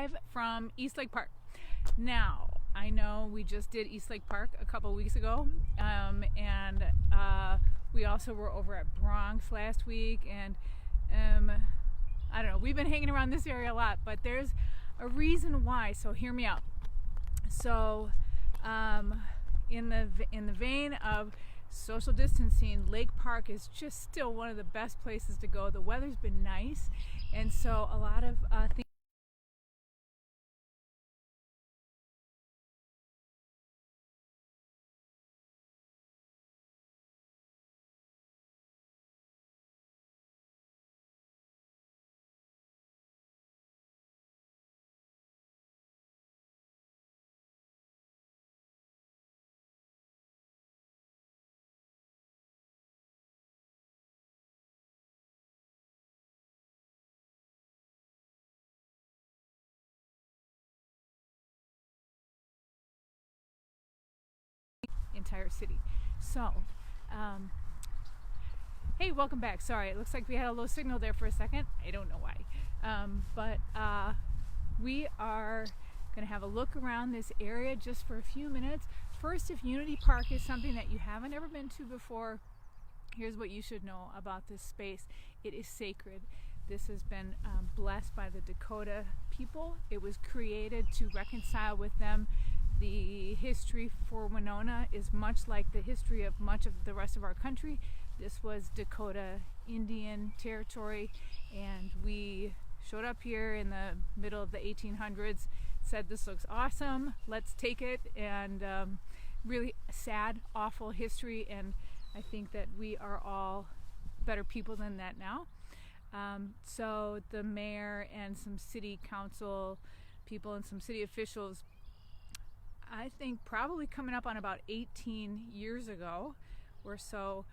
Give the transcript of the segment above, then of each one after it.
live from East Lake Park. Now, I know we just did East Lake Park a couple weeks ago, and we also were over at Bronx last week, and I don't know, we've been hanging around this area a lot, but there's a reason why, so hear me out. So in the vein of social distancing, Lake Park is just still one of the best places to go. The weather's been nice, and so a lot of things entire city. So hey, welcome back. Sorry, it looks like we had a low signal there for a second. I don't know why, but we are gonna have a look around this area just for a few minutes. First, if Unity Park is something that you haven't ever been to before, here's what you should know about this space. It is sacred. This has been blessed by the Dakota people. It was created to reconcile with them. The history for Winona is much like the history of much of the rest of our country. This was Dakota Indian territory, and we showed up here in the middle of the 1800s, said this looks awesome, let's take it, and really sad, awful history, and I think that we are all better people than that now. So the mayor and some city council people and some city officials, I think probably coming up on about 18 years ago or so,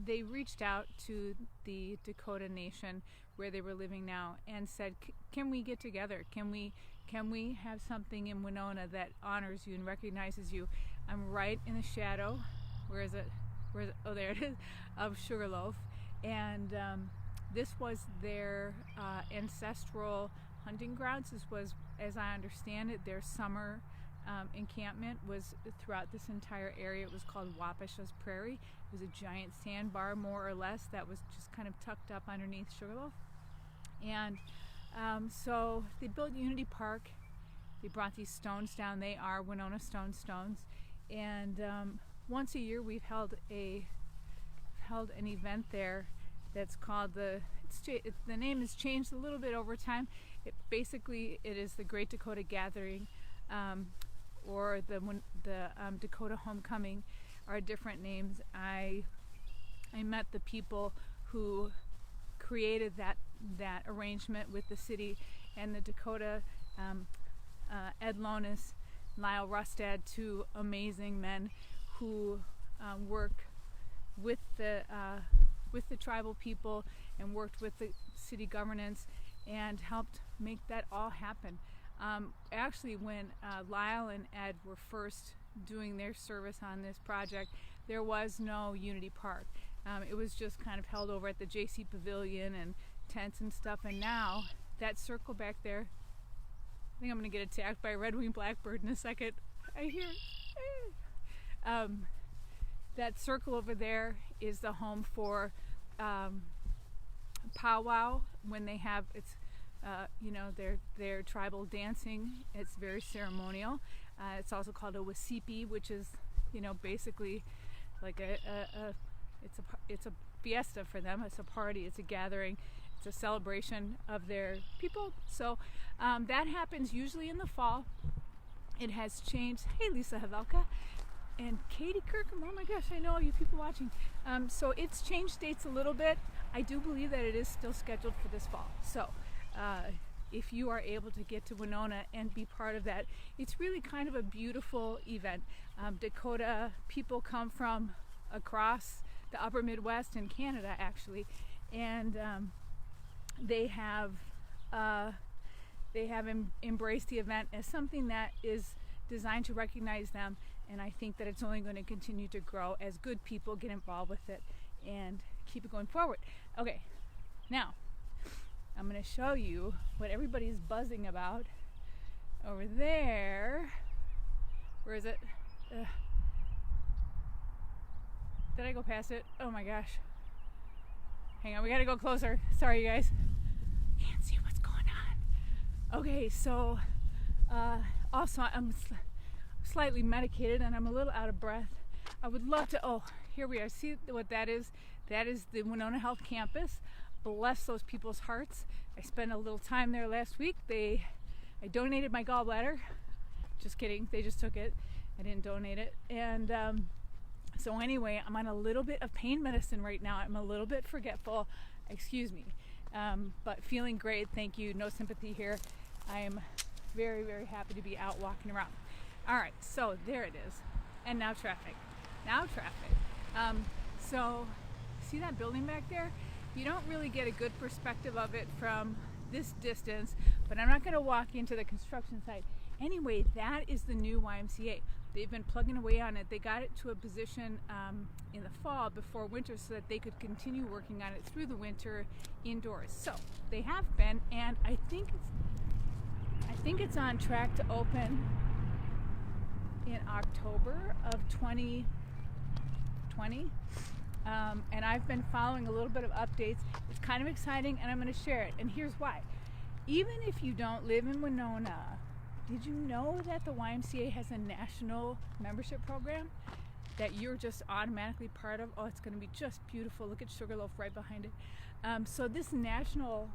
they reached out to the Dakota Nation where they were living now and said, can we get together? Can we have something in Winona that honors you and recognizes you? I'm right in the shadow, where is it? Oh, there it is, of Sugarloaf. And this was their ancestral hunting grounds. This was, as I understand it, their summer encampment was throughout this entire area. It was called Wapish's Prairie. It was a giant sandbar, more or less, that was just kind of tucked up underneath Sugarloaf. And so they built Unity Park. They brought these stones down. They are Winona stones. And once a year we've held an event there that's called the name has changed a little bit over time. It is the Great Dakota Gathering, or the Dakota Homecoming are different names. I met the people who created that arrangement with the city and the Dakota, Ed Lonis, Lyle Rustad, two amazing men who work with the tribal people and worked with the city governance and helped make that all happen. Actually, when Lyle and Ed were first doing their service on this project, there was no Unity Park. It was just kind of held over at the JC Pavilion and tents and stuff, and now that circle back there, I think I'm going to get attacked by a red-winged blackbird in a second. I hear that circle over there is the home for powwow, when they have their tribal dancing. It's very ceremonial. It's also called a wasipi, which is basically like it's a fiesta for them. It's a party. It's a gathering. It's a celebration of their people. So that happens usually in the fall. It has changed. Hey, Lisa Havelka and Katie Kirkham. Oh my gosh, I know all you people watching. So it's changed dates a little bit. I do believe that it is still scheduled for this fall. So if you are able to get to Winona and be part of that, it's really kind of a beautiful event. Dakota people come from across the upper Midwest and Canada, actually, and they have embraced the event as something that is designed to recognize them, and I think that it's only going to continue to grow as good people get involved with it and keep it going forward. Okay, now I'm going to show you what everybody's buzzing about over there. Where is it? Did I go past it? Oh my gosh. Hang on, we gotta go closer. Sorry, you guys. Can't see what's going on. Okay, so also I'm slightly medicated and I'm a little out of breath. I would love to, oh, here we are. See what that is? That is the Winona Health Campus. Bless those people's hearts. I spent a little time there last week. I donated my gallbladder. Just kidding, they just took it. I didn't donate it. And so anyway, I'm on a little bit of pain medicine right now. I'm a little bit forgetful, excuse me, but feeling great, thank you, no sympathy here. I am very, very happy to be out walking around. All right, so there it is. And now traffic. So see that building back there? You don't really get a good perspective of it from this distance, but I'm not gonna walk into the construction site. Anyway, that is the new YMCA. They've been plugging away on it. They got it to a position in the fall before winter so that they could continue working on it through the winter indoors. So they have been, and I think it's on track to open in October of 2020. And I've been following a little bit of updates. It's kind of exciting, and I'm going to share it. And here's why. Even if you don't live in Winona, did you know that the YMCA has a national membership program that you're just automatically part of? Oh, it's going to be just beautiful. Look at Sugarloaf right behind it. So this national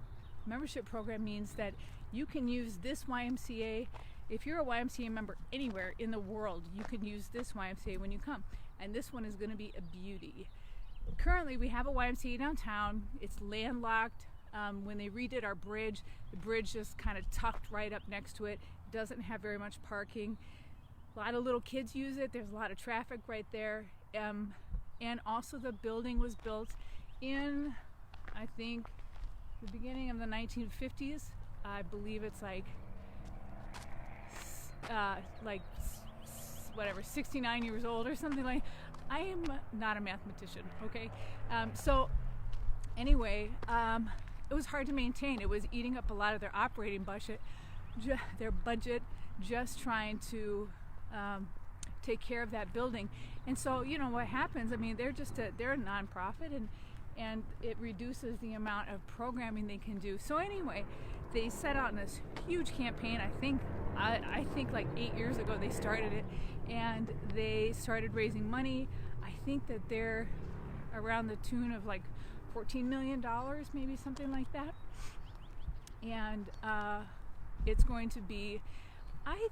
membership program means that you can use this YMCA. If you're a YMCA member anywhere in the world, you can use this YMCA when you come. And this one is going to be a beauty. Currently, we have a YMCA downtown. It's landlocked. When they redid our bridge, the bridge just kind of tucked right up next to it. Doesn't have very much parking. A lot of little kids use it. There's a lot of traffic right there. And also the building was built in, I think, the beginning of the 1950s. I believe it's like whatever, 69 years old or something like. I am not a mathematician, okay? So anyway, it was hard to maintain. It was eating up a lot of their operating budget, just trying to take care of that building. And so, you know what happens, I mean, they're a nonprofit, and it reduces the amount of programming they can do. So anyway, they set out in this huge campaign. I think like 8 years ago they started it, and they started raising money. I think that they're around the tune of like $14 million, maybe something like that. And it's going to be, I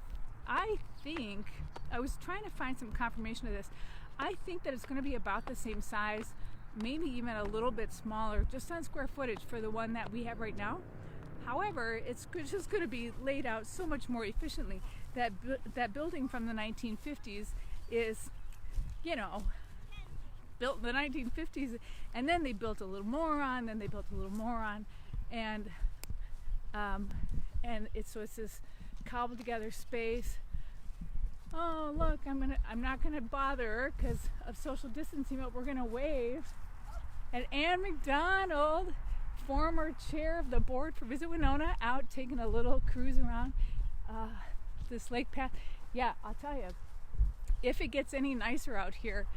think, I was trying to find some confirmation of this. I think that it's going to be about the same size, maybe even a little bit smaller, just on square footage for the one that we have right now. However, it's just going to be laid out so much more efficiently. That building from the 1950s is, you know, built in the 1950s, and then they built a little more on, and it's this cobbled together space. Oh look, I'm not gonna bother because of social distancing, but we're gonna wave at Ann McDonald, former chair of the board for Visit Winona, out taking a little cruise around this lake path. Yeah, I'll tell you, if it gets any nicer out here,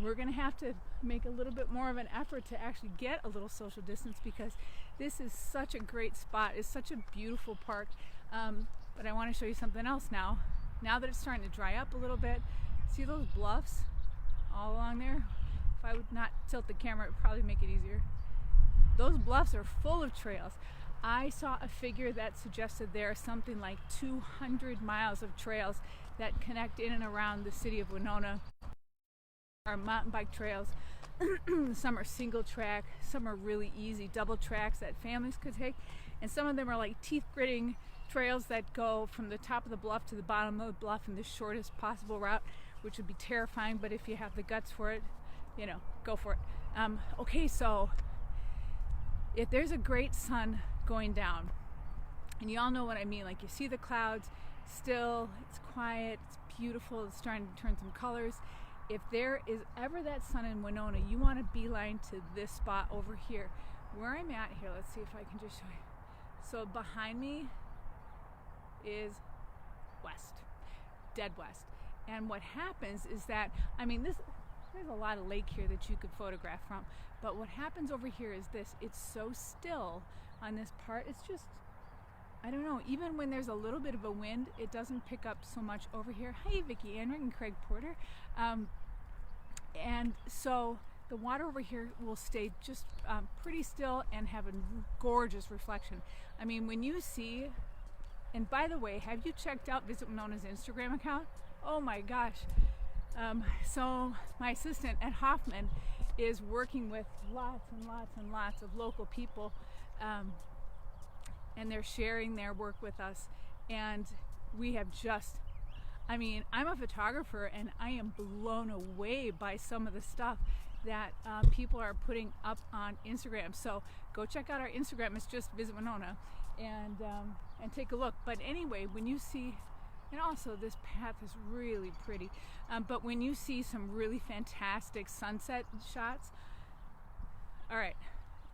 we're gonna have to make a little bit more of an effort to actually get a little social distance, because this is such a great spot. It's such a beautiful park. But I want to show you something else now. Now that it's starting to dry up a little bit, see those bluffs all along there? If I would not tilt the camera, it would probably make it easier. Those bluffs are full of trails. I saw a figure that suggested there are something like 200 miles of trails that connect in and around the city of Winona. Are mountain bike trails. Some are single track, some are really easy double tracks that families could take, and some of them are like teeth gritting trails that go from the top of the bluff to the bottom of the bluff in the shortest possible route, which would be terrifying, but if you have the guts for it, you know, go for it. Okay, so if there's a great sun going down, and you all know what I mean, like you see the clouds still, it's quiet, it's beautiful, it's starting to turn some colors. If there is ever that sun in Winona, you want to beeline to this spot over here. where I'm at here, let's see if I can just show you. So behind me is west, dead west. And what happens is that, I mean, there's a lot of lake here that you could photograph from, but what happens over here is this: it's so still on this part. It's just, I don't know, even when there's a little bit of a wind, it doesn't pick up so much over here. Hi, Vicki Anrick and Craig Porter. And so the water over here will stay just pretty still and have a gorgeous reflection. I mean, when you see, and by the way, have you checked out Visit Winona's Instagram account? Oh my gosh. So my assistant at Hoffman is working with lots and lots and lots of local people, and they're sharing their work with us. And we have just, I mean, I'm a photographer and I am blown away by some of the stuff that people are putting up on Instagram. So go check out our Instagram. It's just Visit Winona, and take a look. But anyway, when you see, and also this path is really pretty, but when you see some really fantastic sunset shots, all right,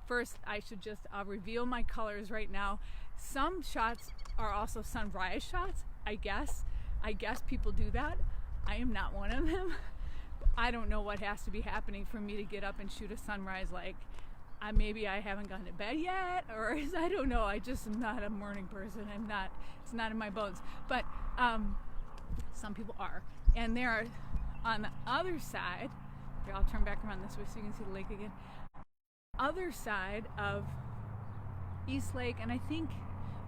first I should just, I'll reveal my colors right now. Some shots are also sunrise shots, I guess people do that. I am not one of them. I don't know what has to be happening for me to get up and shoot a sunrise. Like, maybe I haven't gone to bed yet, or I don't know. I just am not a morning person. It's not in my bones. But some people are. And there are, on the other side, here, I'll turn back around this way so you can see the lake again. Other side of East Lake, and I think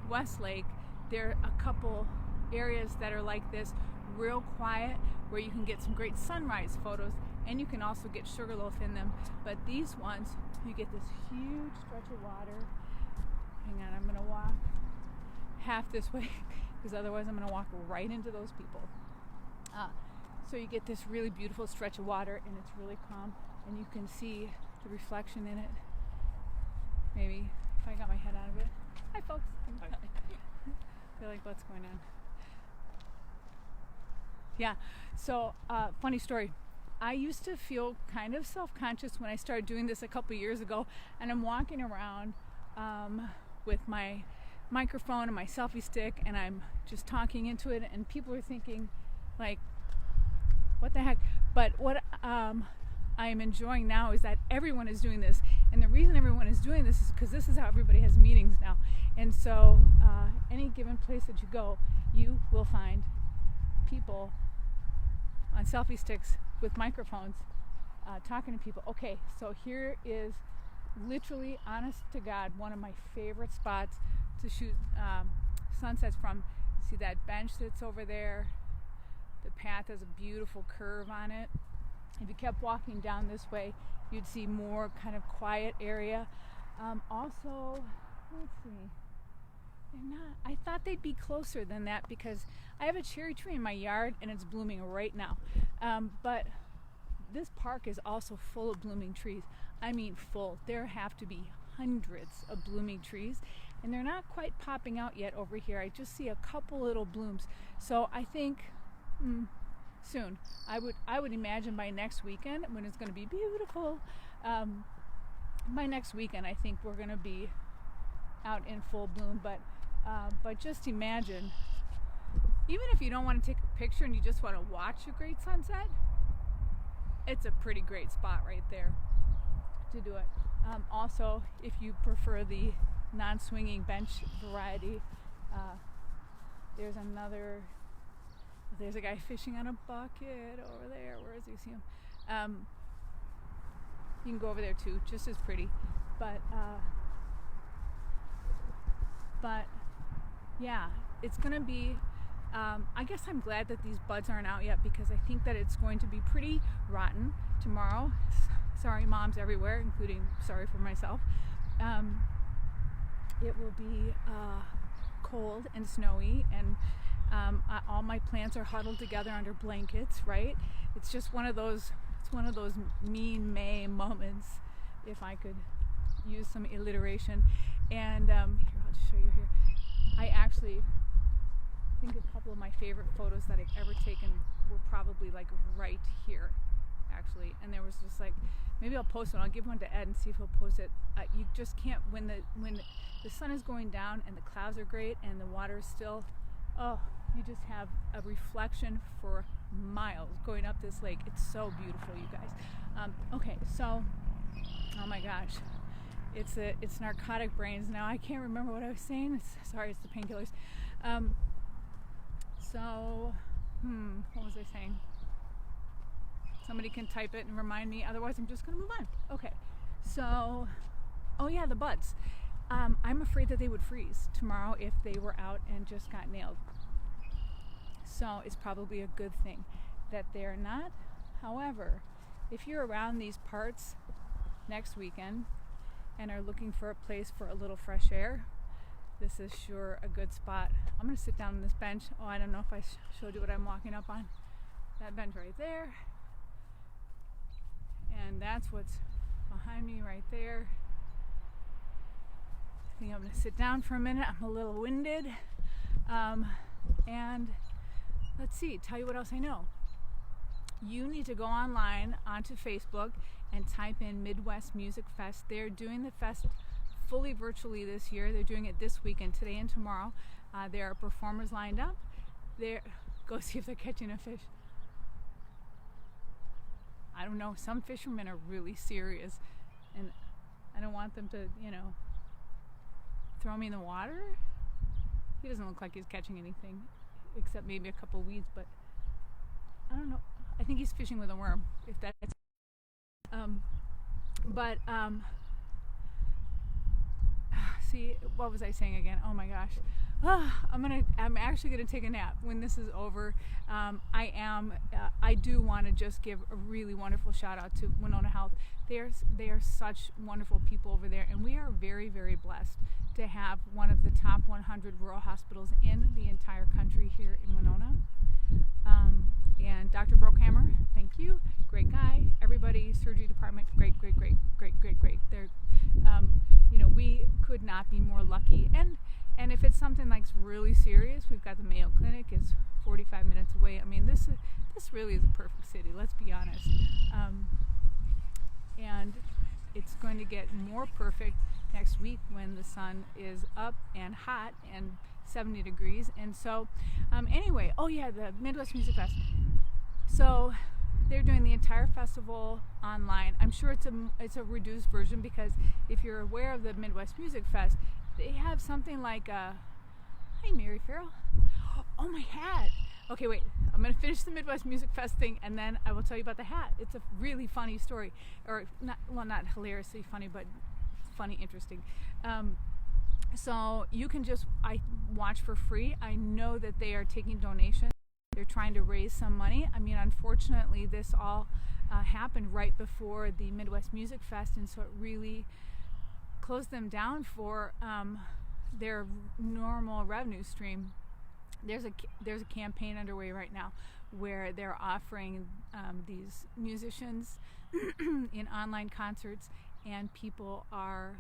West Lake, there are a couple areas that are like this, real quiet, where you can get some great sunrise photos, and you can also get sugarloaf in them. But these ones, you get this huge stretch of water. Hang on, I'm gonna walk half this way because otherwise I'm gonna walk right into those people. So you get this really beautiful stretch of water, and it's really calm, and you can see the reflection in it. Maybe if I got my head out of it. Hi folks. Hi. They're like, what's going on? Yeah, so funny story. I used to feel kind of self-conscious when I started doing this a couple years ago, and I'm walking around with my microphone and my selfie stick, and I'm just talking into it, and people are thinking like, what the heck? But what I am enjoying now is that everyone is doing this, and the reason everyone is doing this is because this is how everybody has meetings now. And so any given place that you go, you will find people on selfie sticks with microphones talking to people. Okay, so here is literally, honest to God, one of my favorite spots to shoot sunsets from. See that bench that's over there? The path has a beautiful curve on it. If you kept walking down this way, you'd see more kind of quiet area. Also, let's see. They're not, I thought they'd be closer than that because I have a cherry tree in my yard and it's blooming right now. But this park is also full of blooming trees. I mean full. There have to be hundreds of blooming trees, and they're not quite popping out yet over here. I just see a couple little blooms. So I think soon. I would imagine by next weekend, when it's going to be beautiful, by next weekend I think we're going to be out in full bloom. But just imagine, even if you don't want to take a picture and you just want to watch a great sunset, it's a pretty great spot right there to do it. Also, if you prefer the non-swinging bench variety, there's a guy fishing on a bucket over there. Where is he? See him? You can go over there too, just as pretty. But yeah, it's gonna be, I guess I'm glad that these buds aren't out yet, because I think that it's going to be pretty rotten tomorrow. Sorry moms everywhere, including sorry for myself. It will be cold and snowy, and all my plants are huddled together under blankets, right? It's just one of those mean May moments, if I could use some alliteration. And here, I'll just show you here. I think a couple of my favorite photos that I've ever taken were probably like right here, actually, and there was just like, maybe I'll post it. I'll give one to Ed and see if he'll post it. You just can't, when the sun is going down and the clouds are great and the water is still, oh, you just have a reflection for miles going up this lake. It's so beautiful, you guys. Okay, so, oh my gosh, it's narcotic brains now. I can't remember what I was saying. Sorry, it's the painkillers. What was I saying? Somebody can type it and remind me. Otherwise, I'm just going to move on. Okay, so, oh yeah, the buds. I'm afraid that they would freeze tomorrow if they were out and just got nailed. So it's probably a good thing that they're not. However, if you're around these parts next weekend and are looking for a place for a little fresh air, this is sure a good spot. I'm going to sit down on this bench. Oh, I don't know if I showed you what I'm walking up on. That bench right there. And that's what's behind me right there. I think I'm going to sit down for a minute. I'm a little winded. And let's see, tell you what else I know. You need to go online onto Facebook and type in Midwest Music Fest. They're doing the fest fully virtually this year. They're doing it this weekend, today and tomorrow. There are performers lined up. Go see if they're catching a fish. I don't know, some fishermen are really serious, and I don't want them to, throw me in the water. He doesn't look like he's catching anything, except maybe a couple weeds, but I don't know. I think he's fishing with a worm, if that's... see, what was I saying again? Oh my gosh. I'm actually gonna take a nap when this is over. I do want to just give a really wonderful shout out to Winona Health. They are such wonderful people over there, and we are very, very blessed to have one of the top 100 rural hospitals in the entire country here in Winona. And Dr. Brookhammer, thank you, great guy. Everybody, surgery department, great. They're, we could not be more lucky. And if it's something like really serious, we've got the Mayo Clinic. It's 45 minutes away. I mean, this really is a perfect city. Let's be honest. And it's going to get more perfect next week when the sun is up and hot and 70 degrees. And so, anyway, oh yeah, the Midwest Music Fest. So they're doing the entire festival online. I'm sure it's a reduced version, because if you're aware of the Midwest Music Fest, they have something like hey Mary Farrell. Oh, my hat. Okay, wait. I'm going to finish the Midwest Music Fest thing, and then I will tell you about the hat. It's a really funny story. Or, not hilariously funny, but funny, interesting. So you can just watch for free. I know that they are taking donations. They're trying to raise some money. I mean, unfortunately, this all happened right before the Midwest Music Fest, and so it really closed them down for their normal revenue stream. There's a campaign underway right now where they're offering these musicians in online concerts, and people are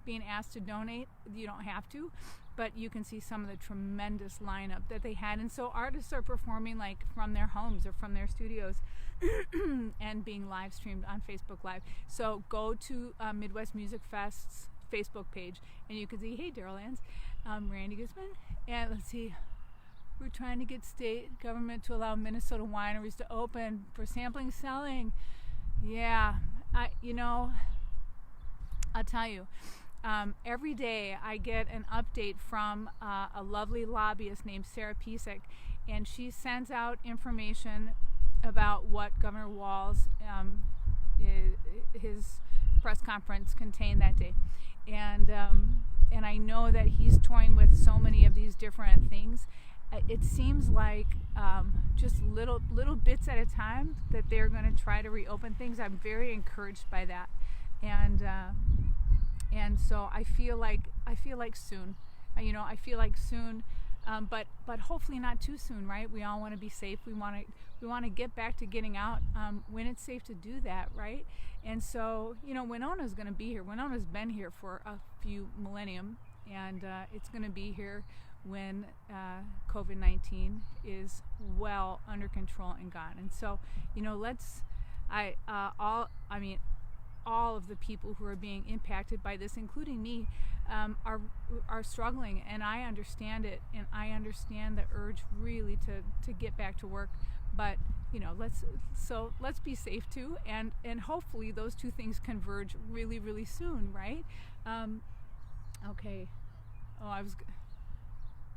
being asked to donate. You don't have to, but you can see some of the tremendous lineup that they had. And so artists are performing like from their homes or from their studios and being live streamed on Facebook Live. So go to Midwest Music Fest's Facebook page, and you can see, hey, Daryl Ann's, Randy Guzman, and let's see, we're trying to get state government to allow Minnesota wineries to open for sampling selling. Yeah, I'll tell you, every day I get an update from a lovely lobbyist named Sarah Pisak, and she sends out information about what Governor Walz, his press conference contained that day. And I know that he's toying with so many of these different things. It seems like just little bits at a time that they're going to try to reopen things. I'm very encouraged by that, and so I feel like soon, I feel like soon, but hopefully not too soon, right? We all want to be safe. We want to get back to getting out when it's safe to do that, right? And so, Winona's going to be here. Winona's been here for a few millennium, and it's going to be here when COVID-19 is well under control and gone. And so, All of the people who are being impacted by this, including me, are struggling, and I understand it, and I understand the urge really to get back to work. But let's be safe too, and hopefully those two things converge really, really soon, right? Okay. Oh, I was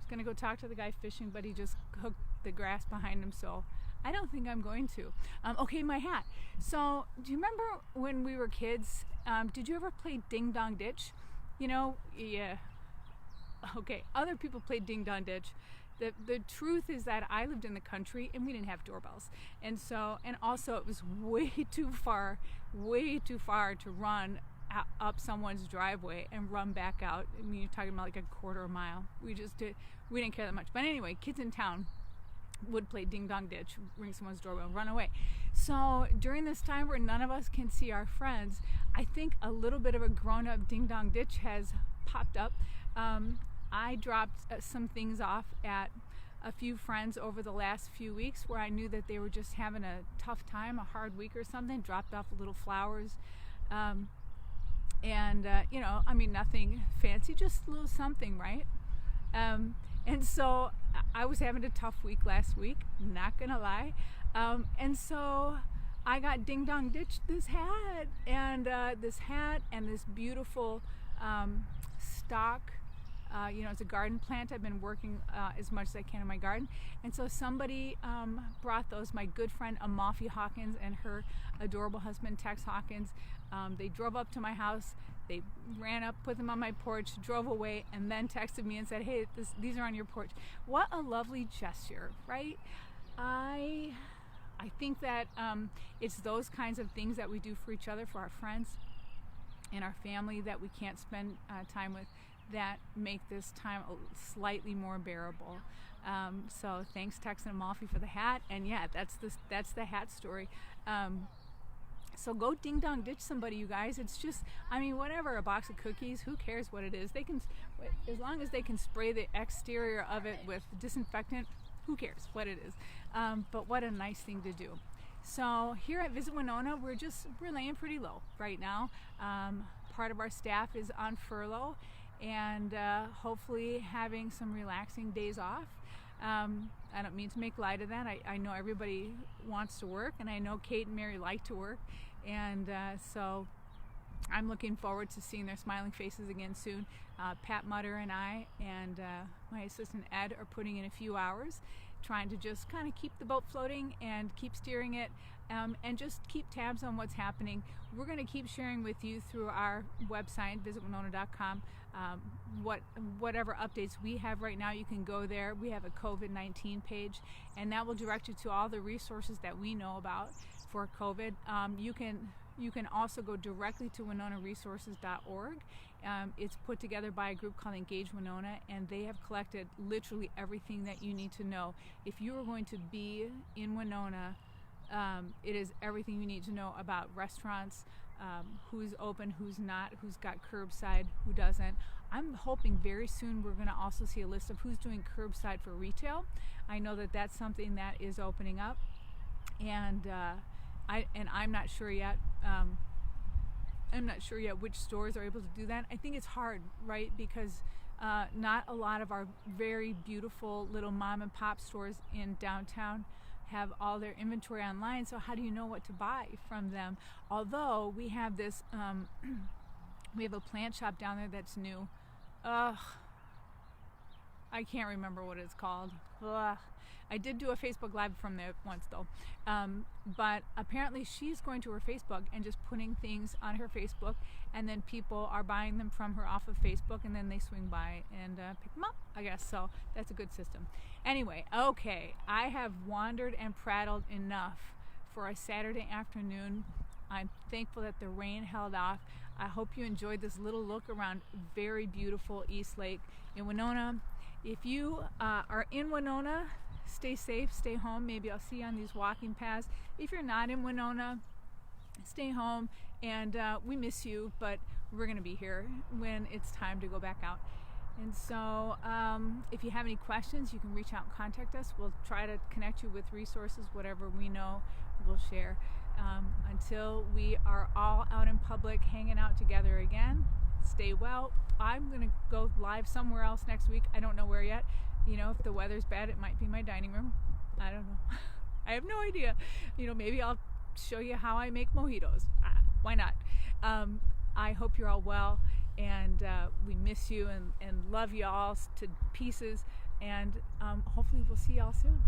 gonna go talk to the guy fishing, but he just hooked the grass behind him, so I don't think I'm going to. Okay, my hat. So, do you remember when we were kids? Did you ever play Ding Dong Ditch? Yeah. Okay, other people played Ding Dong Ditch. The truth is that I lived in the country and we didn't have doorbells, and also it was way too far to run up someone's driveway and run back out. I mean, you're talking about like a quarter of a mile. We didn't care that much. But anyway, kids in town would play Ding Dong Ditch, ring someone's doorbell, run away. So during this time where none of us can see our friends, I think a little bit of a grown-up Ding Dong Ditch has popped up. I dropped some things off at a few friends over the last few weeks where I knew that they were just having a tough time, a hard week or something. Dropped off little flowers, nothing fancy, just a little something, right? And so I was having a tough week last week, not gonna lie. And so I got Ding Dong Ditch this hat and this beautiful stock. It's a garden plant. I've been working as much as I can in my garden. And so somebody brought those, my good friend Amalfi Hawkins and her adorable husband Tex Hawkins. They drove up to my house. They ran up, put them on my porch, drove away, and then texted me and said, hey, these are on your porch. What a lovely gesture, right? I think that it's those kinds of things that we do for each other, for our friends and our family that we can't spend time with, that make this time slightly more bearable. So thanks, Tex and Amalfi, for the hat. And yeah, that's the hat story. So go Ding Dong Ditch somebody, you guys. It's just, whatever, a box of cookies, who cares what it is? They can, as long as they can spray the exterior of it with disinfectant, who cares what it is? But what a nice thing to do. So here at Visit Winona, we're laying pretty low right now. Part of our staff is on furlough and hopefully having some relaxing days off. I don't mean to make light of that. I know everybody wants to work, and I know Kate and Mary like to work, and so I'm looking forward to seeing their smiling faces again soon. Pat Mutter and I and my assistant Ed are putting in a few hours trying to just kind of keep the boat floating and keep steering it, and just keep tabs on what's happening. We're going to keep sharing with you through our website, visitwinona.com, whatever updates we have right now. You can go there. We have a COVID-19 page, and that will direct you to all the resources that we know about for COVID. You can also go directly to winonaresources.org. It's put together by a group called Engage Winona, and they have collected literally everything that you need to know. If you are going to be in Winona, it is everything you need to know about restaurants, who's open, who's not, who's got curbside, who doesn't. I'm hoping very soon we're going to also see a list of who's doing curbside for retail. I know that that's something that is opening up, and I'm not sure yet. I'm not sure yet which stores are able to do that. I think it's hard, right? Because not a lot of our very beautiful little mom and pop stores in downtown have all their inventory online, so how do you know what to buy from them? Although we have this, we have a plant shop down there that's new. I can't remember what it's called. I did do a Facebook Live from there once though. But apparently she's going to her Facebook and just putting things on her Facebook, and then people are buying them from her off of Facebook, and then they swing by and pick them up, I guess. So that's a good system. Anyway, okay, I have wandered and prattled enough for a Saturday afternoon. I'm thankful that the rain held off. I hope you enjoyed this little look around very beautiful East Lake in Winona. If you are in Winona, stay safe, stay home. Maybe I'll see you on these walking paths. If you're not in Winona, stay home, and we miss you, but we're going to be here when it's time to go back out. And so if you have any questions, you can reach out and contact us. We'll try to connect you with resources, whatever we know, we'll share. until we are all out in public hanging out together again, stay well. I'm going to go live somewhere else next week. I don't know where yet. You know, if the weather's bad, it might be my dining room. I don't know. I have no idea. You know, maybe I'll show you how I make mojitos. Why not? I hope you're all well, and we miss you and love you all to pieces, and hopefully we'll see you all soon.